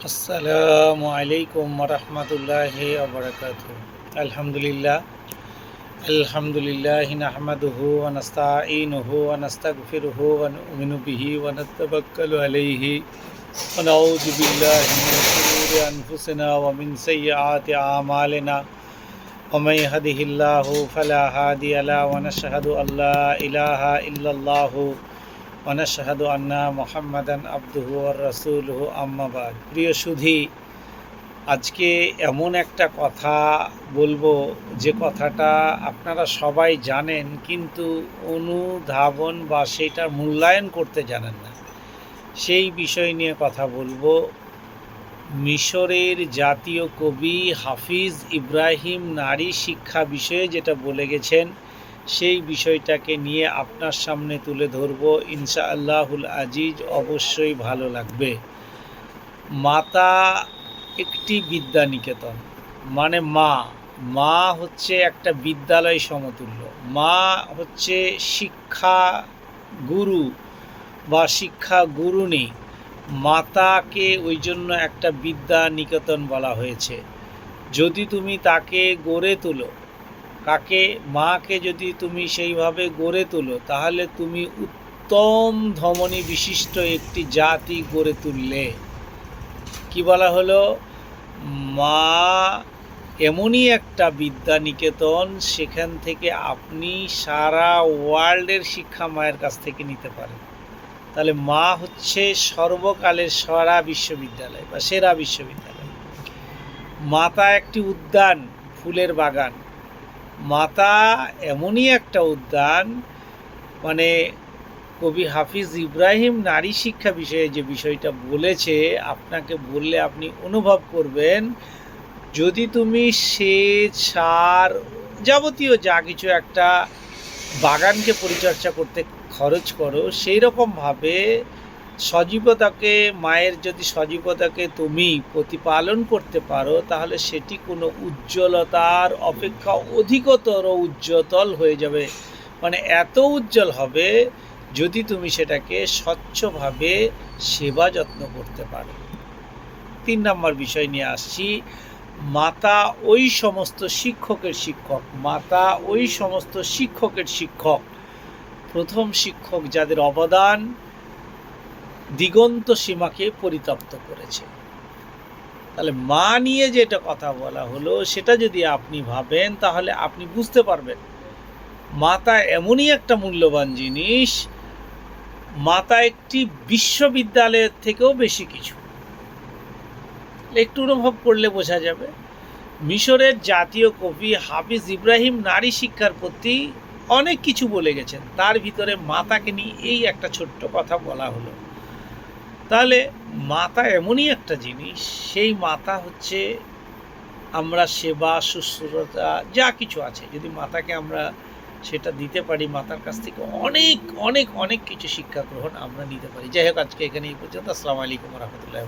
আসসালামু আলাইকুম ওরহমতুল্লাহি ওয়া বারাকাতুহু। আলহামদুলিল্লাহ আলহামদুলিল্লাহি নাহমাদুহু ওয়া নাস্তাঈনুহু ওয়া নাস্তাগফিরুহু ওয়া নু'মিনু বিহি ওয়া নাতাওয়াক্কালু আলাইহি ওয়া নাউযু বিল্লাহি মিন শুরুরি আনফুসিনা ওয়া মিন সাইয়্যাতি আমালিনা ওয়া মান ইয়াহদিহিল্লাহু ফালা হাদিয়া লাহু ওয়া নাশহাদু আল্লা ইলাহা ইল্লাল্লাহু ওয়া নাশহাদু আন্না মুহাম্মাদান আবদুহু ওয়া রাসূলুহু আম্মা বাদ। প্রিয় সুধী, আজকে এমন একটা কথা বলবো যে কথাটা আপনারা সবাই জানেন, কিন্তু অনুধাবন বা সেইটার মূল্যায়ন করতে জানেন না। সেই বিষয় নিয়ে কথা বলবো। মিশরের জাতীয় কবি হাফিজ ইব্রাহিম নারী শিক্ষা বিষয়ে যেটা বলে গেছেন, সেই বিষয়টাকে নিয়ে আপনার সামনে তুলে ধরব ইনশাআল্লাহুল আজিজ। অবশ্যই ভালো লাগবে। মাতা একটি বিদ্যানিকেতন, মানে মা হচ্ছে একটা বিদ্যালয় সমতুল্য। মা হচ্ছে শিক্ষা গুরু বা শিক্ষা গুরুনি। মাতাকে ওই জন্য একটা বিদ্যা নিকেতন বলা হয়েছে। যদি তুমি তাকে গড়ে তোলো, মাকে যদি তুমি সেইভাবে গড়ে তোলো, তাহলে তুমি উত্তম ধমনী বিশিষ্ট একটি জাতি গড়ে তুললে। কি বলা হলো? মা এমনই একটা বিদ্যা নিকেতন, সেখান থেকে আপনি সারা ওয়ার্ল্ডের শিক্ষা মায়ের কাছ থেকে নিতে পারেন। তাহলে মা হচ্ছে সর্বকালের সেরা বিশ্ববিদ্যালয় বা সেরা বিশ্ববিদ্যালয়। মাতা একটি উদ্যান, ফুলের বাগান। মাতা এমনই একটা উদ্যান, মানে কবি হাফিজ ইব্রাহিম নারী শিক্ষা বিষয়ে যে বিষয়টা বলেছে, আপনাকে বললে আপনি অনুভব করবেন। যদি তুমি সেচ, সার, যাবতীয় যা কিছু একটা বাগানকে পরিচর্যা করতে খরচ করো, সেই রকমভাবে সজীবতাকে, মায়ের যদি সজীবতাকে তুমি প্রতিপালন করতে পারো, তাহলে সেটি কোনো উজ্জ্বলতার অপেক্ষা অধিকতর উজ্জ্বল হয়ে যাবে। মানে এত উজ্জ্বল হবে যদি তুমি সেটাকে স্বচ্ছভাবে সেবা যত্ন করতে পারো। 3 নম্বর বিষয় নিয়ে আসছি। মাতা ওই সমস্ত শিক্ষকের শিক্ষক, মাতা ওই সমস্ত শিক্ষকের শিক্ষক, প্রথম শিক্ষক যাদের অবদান দিগন্ত সীমাকে পরিতপ্ত করেছে। তাহলে মা নিয়ে যেটা কথা বলা হলো, সেটা যদি আপনি ভাবেন, তাহলে আপনি বুঝতে পারবেন মাতা এমনই একটা মূল্যবান জিনিস। মাতা একটি বিশ্ববিদ্যালয়ের থেকেও বেশি কিছু। একটু অনুভব করলে বোঝা যাবে। মিশরের জাতীয় কবি হাফিজ ইব্রাহিম নারী শিক্ষার প্রতি অনেক কিছু বলে গেছেন, তার ভিতরে মাতাকে নিয়ে এই একটা ছোট্ট কথা বলা হলো। তাহলে মাতা এমনই একটা জিনিস, সেই মাতা হচ্ছে আমরা সেবা, শুশ্রূষা যা কিছু আছে, যদি মাতাকে আমরা সেটা দিতে পারি, মাতার কাছ থেকে অনেক অনেক অনেক কিছু শিক্ষা গ্রহণ আমরা নিতে পারি। যাই হোক, আজকে এখানে এই পর্যন্ত। আসসালামু আলাইকুম রহমতুল্লাহ।